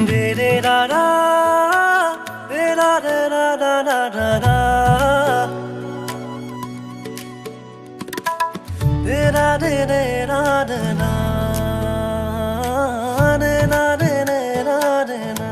re re ra ra re ra re ra ra ra ra ra re ra re re ra re ra re ra re re ra re ra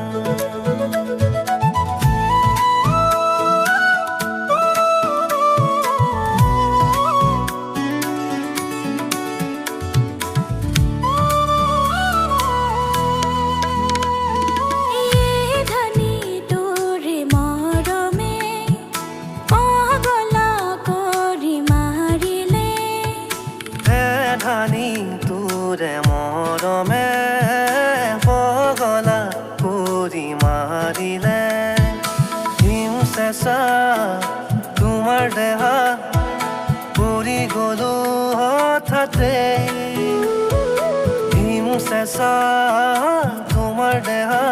ধানি তোরে মরমে পগলা করি মারিলে হিমসেসা তোমার দেহা পরি গলো হঠাতে হিমসেসা তোমার দেহা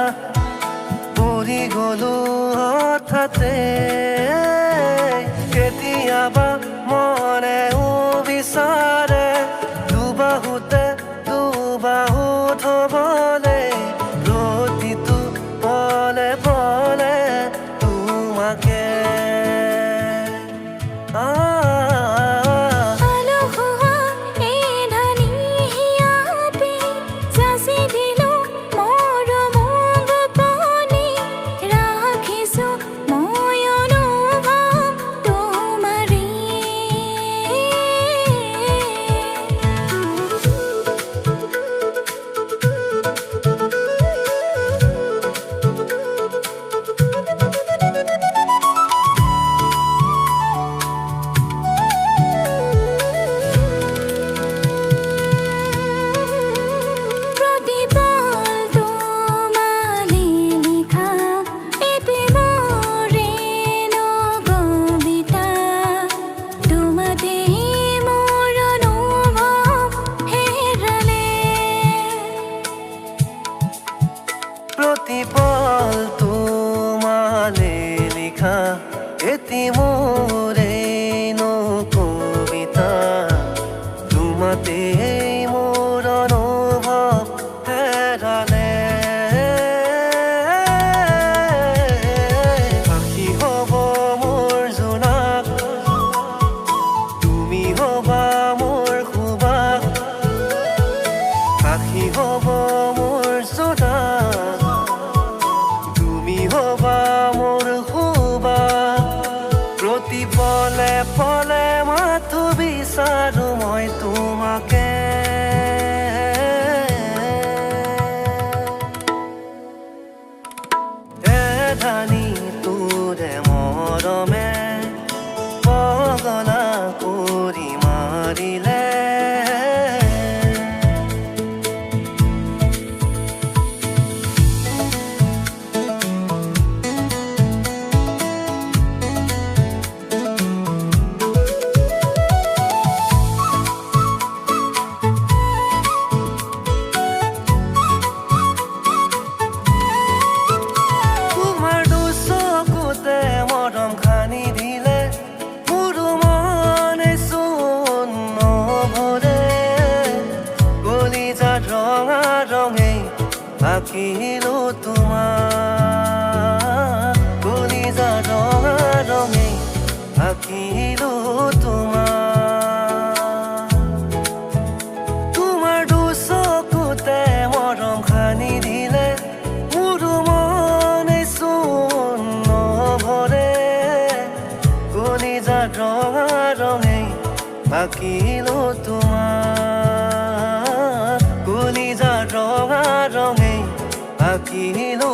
পরি গলো হঠাতে কেতিয়াবা মনে বিচাৰে দুবাহুতে দুবাহু থবলে প্ৰতিটো পলে পলে তোমাকে প্রতিপল তোমালে লিখা এটি মোরে নো কবিতা তোমাতে মোর অনুভব হেরালে পাখি হব মোর জোনাক তুমি হবা মোর খুবাক পাখি হব মোর জোনাক হবা মোর খুবা প্ৰতি পলে পলে মাথো বিচাৰো মই তোমাকে ধানি তোৰে মৰমে পগলা কৰি মাৰিলে ৰঙা ৰঙে আঁকিলো তোমাৰ কলিজা ৰঙা ৰঙে আঁকিলো তোমাৰ দুচকুতে মৰম খানি দিলে মোৰ মনে চোন নভৰে কলিজা ৰঙা ৰঙে আঁকিলো তোমাৰ কলিজা ৰঙা ৰঙে আঁকিলো